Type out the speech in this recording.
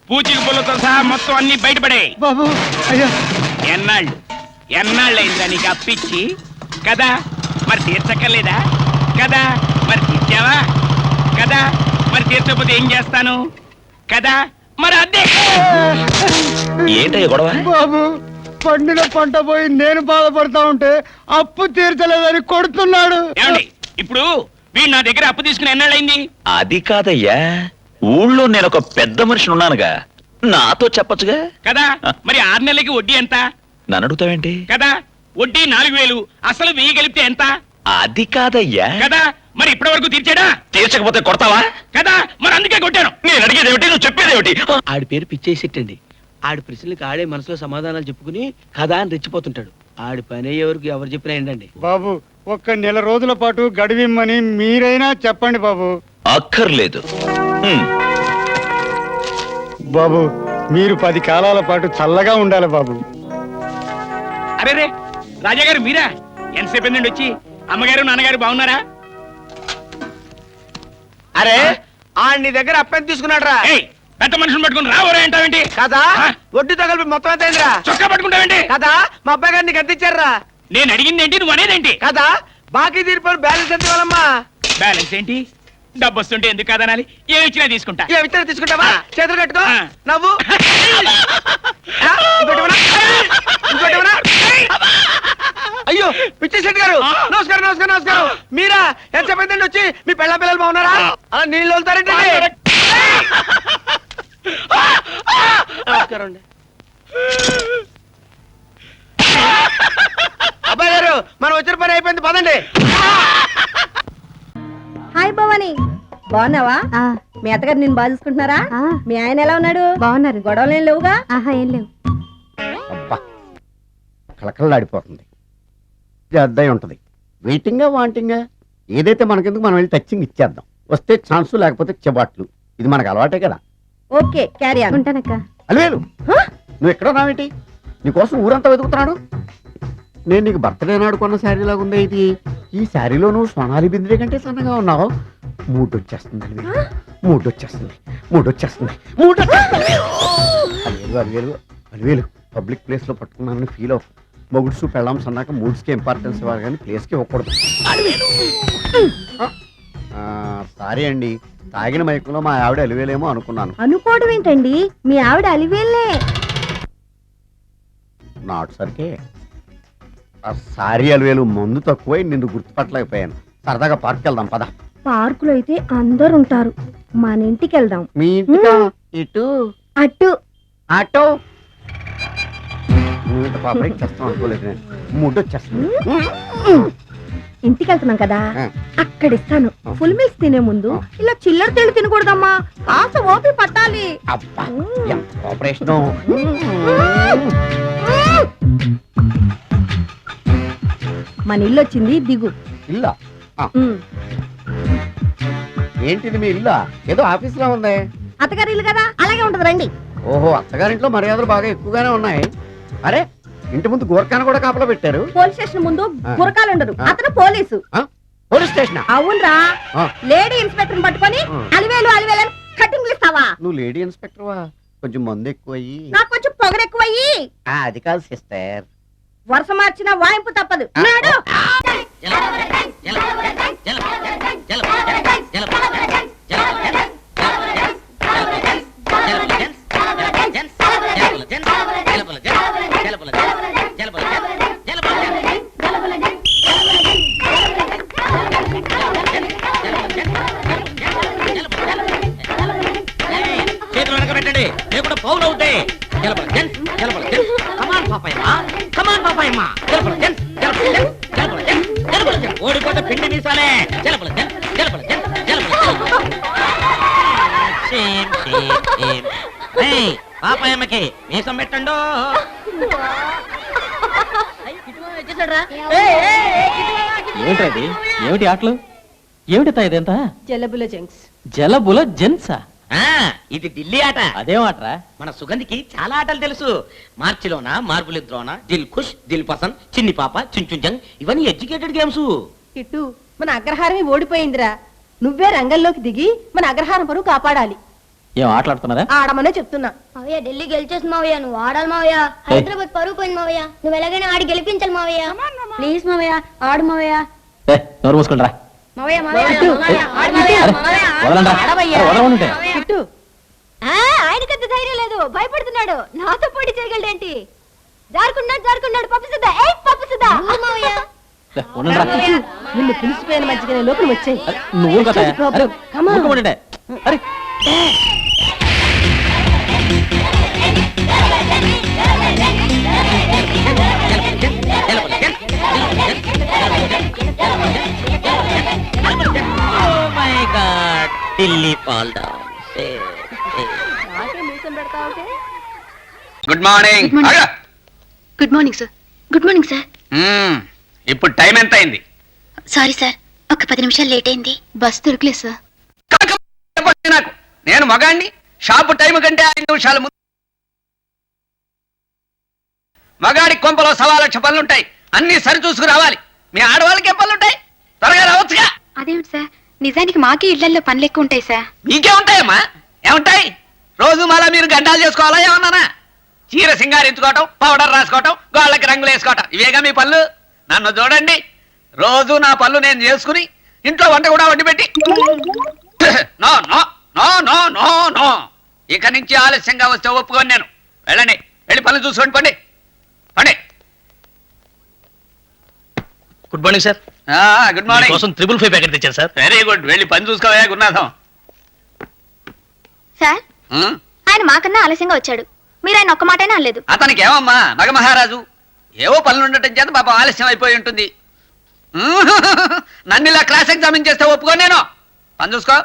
పూచిక పుల్లతో సహా మొత్తం అన్ని బయటపడే. బాబు అయ్యా ఎన్నాళ్ళైందా నీకు అప్పిచ్చి? కదా మరి తీర్చక్కర్లేదా? కదా మరి తీర్చావా? కదా మరి తీర్చకపోతే ఏం చేస్తాను? కదా మరి అదే. ఏంటయ్య గొడవ? బాబు పండిన పంట పోయి నేను బాధపడతా ఉంటే అప్పు తీర్చలేదని కొడుతున్నాడు. ఏమండి ఇప్పుడు వీడు నా దగ్గర అప్పు తీసుకుని ఎన్నాళ్ళైంది? అది కాదయ్యా, ఊళ్ళో నేను ఒక పెద్ద మనిషిని ఉన్నానుగా, నాతో చెప్పొచ్చుగా. కదా మరి 6 నెలలకి వడ్డీ ఎంత? నన్ను అడుగుతావేంటి? కదా వడ్డీ 4000, అసలు 1000 కలిపితే ఎంత? అది కాదయ్యా. కదా మరి ఇప్పటి వరకు తీర్చాడా? తీర్చకపోతే కొడతావా? కదా మరి అందుకే కొట్టాను. నేను అడిగేదేమిటి, నువ్వు చెప్పేదేమిటి? ఆడి పేరు పిచ్చేసిట్టండి. ఆడి ప్రశ్నలకు ఆడే మనసులో సమాధానాలు చెప్పుకుని కదా అని రెచ్చిపోతుంటాడు. ఆడి పని ఎవరికి ఎవరు చెప్పినా ఏంటండి. బాబు ఒక్క నెల రోజుల పాటు గడివిమ్మని మీరైనా చెప్పండి బాబు. అక్కర్లేదు. బాబు మీరు 10 కాలాల పాటు చల్లగా ఉండాలి బాబు. అరే రే రాజా గారు మీరా? ఎంతసేపు నుండి వచ్చి? అమ్మగారు నాన్నగారు బాగున్నారా? అరే ఆడి నీ దగ్గర అప్పెంత తీసుకున్నాడు రా? ఏయ్, పెద్ద మనుషులు పట్టుకుని రావరా అంటావేంటి? కదా ఆ? వడ్డీతో కలిపి మొత్తం ఎంత అయిందిరా? చొక్కా పట్టుకుంటావేంటి? కదా మా అబ్బాయి గారిని నీకు ఎంత ఇచ్చారా? నేను అడిగింది ఏంటి, నువ్వు అనేదేంటి? కదా బాకీ తీరిపోయిన బ్యాలెన్స్ ఎంత ఇవ్వాలమ్మా? బ్యాలెన్స్ ఏంటి? డబ్బు వస్తుంటే ఎందుకు కాదనాలి? ఏమి ఇచ్చినా తీసుకుంటా. ఏ విత్తనం తీసుకుంటావా? చేతులు కట్టుకో. ఆ. నవ్వు. ఆ, ఇంకోటి ఇవ్వనా? ఇంకోటి ఇవ్వనా? అయ్యో పిచ్చేశెట్టి గారు, నమస్కారం నమస్కారం నమస్కారం. మీరా? ఎంత చెప్పండి వచ్చి మీ పిల్లలు బాగున్నారా? అలా నీళ్ళు వదులుతారండి. నమస్కారం అండి. అబ్బాయి గారు మనం వచ్చిన పని అయిపోయింది, పదండి. హాయ్ భవాని, బాగున్నావా? మీ అత్తగారు నేను బాగా చూసుకుంటున్నారా? మీ ఆయన ఎలా ఉన్నాడు? బాగున్నారు. గొడవలు ఏం లేవుగా? ఏం లేవు. అబ్బా కలకలలాడిపోతుంది. అద్దయి ఉంటది. వెయిటింగా వాంటింగా ఏదైతే మనకెందుకు, మనం వెళ్ళి టచ్చింగ్ ఇచ్చేద్దాం. వస్తే ఛాన్స్, లేకపోతే చెబాట్లు. ఇది మనకు అలవాటే కదా. Okay carry on. ఉంటానక్క. అలివేలు నువ్వు ఎక్కడ రావేంటి? నీకోసం ఊరంతా వెతుకుతున్నాడు. నేను నీకు బర్త్డే నాడు కొన్న శారీ లాగా ఉంది ఇది. ఈ శారీలో నువ్వు సోనాలి బింద్రే కంటే సన్నగా ఉన్నావు. మూడొచ్చేస్తుంది అలివేలు, మూడొచ్చేస్తుంది, మూడొచ్చేస్తుంది, అలివేలు అలివేలు పబ్లిక్ ప్లేస్ లో పట్టుకున్నానని ఫీల్ అవ్వ. మొగుడ్సు పెళ్ళాం సన్నాక మూడ్స్కి ఇంపార్టెన్స్ ఇవ్వాలి కానీ ప్లేస్కి ఇవ్వకూడదు. సారీ అండి, తాగిన మైకులో మా ఆవిడ అలివేలేమో అనుకున్నాను. అనుకోవడం ఏంటండి, మీ ఆవిడ అలివేలే. నాటు సరికే సారీ అలివేలు, మందు తక్కువై నిన్ను గుర్తుపట్టలేకపోయాను. సరదాగా పార్క్ వెళ్దాం పద. పార్కులో అయితే అందరు ఉంటారు, మన ఇంటికి వెళ్దాం. మీ ఇంటికా? ఇటు అటు ఆటో. నువ్వు ఇంత పాపరేట్ చేస్తాం అనుకోలేదు నేను. మూడు వచ్చేస్తుంది. ఇంటికి వెళ్తున్నాం కదా, ఆ. అక్కడ ఇస్తాను. ఫుల్ మీల్స్ తినే ముందు ఇలా చిల్లర తెళ్ళు తినకూడదమ్మా, కాస్త ఓపి పట్టాలి. అబ్బా ఎంత కోఆపరేషన్. మన ఇల్లు వచ్చింది, దిగు. ఇల్లా? ఏంటిది మీ ఇల్లా? ఏదో ఆఫీస్ లో ఉంది. అత్తగారి ఇల్లు కదా, అలాగే ఉంటది, రండి. ఓహో, అత్తగారింట్లో మర్యాదలు బాగా ఎక్కువగానే ఉన్నాయి. అరే ఇంటి ముందు గోర్ఖాను కూడా కాపలా పెట్టారు. పోలీస్ స్టేషన్ ముందు ఆ. గురకాలు ఉండరు, ఆ. అతను పోలీసు. Police station? అవునరా, ఆ. లేడీ ఇన్స్పెక్టర్ పట్టుకొని ఆ. అలివేలు అలివేలు అని కటింగ్లు ఇస్తావా? నువ్వు లేడీ ఇన్స్పెక్టర్ వా? కొంచెం మందు ఎక్కువయ్యి. నాకు కొంచెం పొగరెక్కువయ్యి. అది కాదు సిస్టర్. వరుస మార్చిన వాయింపు తప్పదు. నాడు చేతులు వెనక పెట్టండి, లేకుండా పౌలు అవుతాయి. ఓడిపోతే పిండి మీసాలే. పాపాయమ్మకి మీసం పెట్టండు. ఏమిటది? ఏమిటి ఆటలు? ఏమిటి ఇదెంత? జలబుల జంక్స్. జలబుల జెన్సా? ఇది ఢిల్లీ ఆట. అదేం ఆటరా? మన సుగంధికి చాలా ఆటలు తెలుసు. మార్చిలోన, మార్బులిద్రోన, దిల్ ఖుష్, దిల్ పసంద్, చిన్ని పాప, చుంచుంజంగ్, ఇవన్నీ ఎడ్యుకేటెడ్ గేమ్స్. ఇటు మన అగ్రహారమే ఓడిపోయిందిరా. నువ్వే రంగంలోకి దిగి మన అగ్రహారం పరువు కాపాడాలి. ఏం ఆటలాడుతున్నారా? ఆడమనే చెప్తున్నా. మావయ్య ఢిల్లీ గెలిచేసి మావయ్య నువ్వు ఆడాలి మావయ్య. హైదరాబాద్ పరుగు పోయింది మావయ్య. నువ్వు ఎలాగైనా ఆడి గెలిపించాలి మావయ్య. ప్లీజ్ మావయ్య ఆడు మావయ్య. నోరు మూసుకుంటారా? మావయ్య మావయ్య ఇటు. మావయ్య, ఆడు మావయ్య, మావయ్య, ఆడు. వదలండి ఆడవయ్యా. వదలమంటే ఇటు. ఆయనకంత ధైర్యం లేదు, భయపడుతున్నాడు. నాతో పోటీ చేయగలడేంటి? జారుకున్నాడు పప్పు సుద్దా. పప్పు సుద్దా మావయ్య. ఉండండి. నిన్ను పిలిచిపోయిన మధ్యగా లోపల వచ్చాయి. నువ్వు కదా Come on. అరే good morning. Good morning sir. Good morning sir. ఇప్పుడు టైం ఎంత అయింది? సారీ సార్, ఒక 10 నిమిషాలు లేట్ అయింది. బస్ దొరకలేదు సార్. నాకు నేను మగాణ్ణి, షాపు టైం కంటే 5 నిమిషాల ముందు. మగాడి కొంపలో 1,00,000 పనులుంటాయి, అన్ని సరి చూసుకు రావాలి. మీ ఆడవాళ్ళకి ఏ పనులుంటాయి? త్వరగా రావచ్చుగా. అదేమిటి సార్, నిజానికి మాకే ఇళ్లలో పనులు ఎక్కువ ఉంటాయి సార్. మీకే ఉంటాయమ్మా, ఏముంటాయి? రోజు మళ్ళా మీరు గంటాలు చేసుకోవాలా ఏమన్నానా? చీర సింగారించుకోవటం, పౌడర్ రాసుకోవటం, గోళ్ళకి రంగులు వేసుకోవటం, ఇవేగా మీ పనులు. నన్ను చూడండి, రోజు నా పనులు నేను చేసుకుని ఇంట్లో వంట కూడా వండి పెట్టి no no no no no no ఇక నుంచి ఆలస్యంగా వస్తే ఒప్పుకొని నేను. వెళ్ళండి, వెళ్ళి పనులు చూసుకోండి. పండి పండి. Good morning sir. Good morning. కోసం 555 ప్యాకెట్ తెచ్చాను సార్. Very good. వెళ్ళి పని చూసుకోవా గురునాథం. సార్, ఆయన మాకన్నా ఆలస్యంగా వచ్చాడు. మీరు ఆయన ఒక్క మాటైనా అనలేదు. అతనికి ఏమమ్మా మగ మహారాజు, ఏవో పనులు ఉండటం చేత పాపం ఆలస్యం అయిపోయి ఉంటుంది. నన్ను ఇలా క్లాస్ ఎగ్జామిన్ చేస్తే ఒప్పుకో నేను. పని చూసుకో.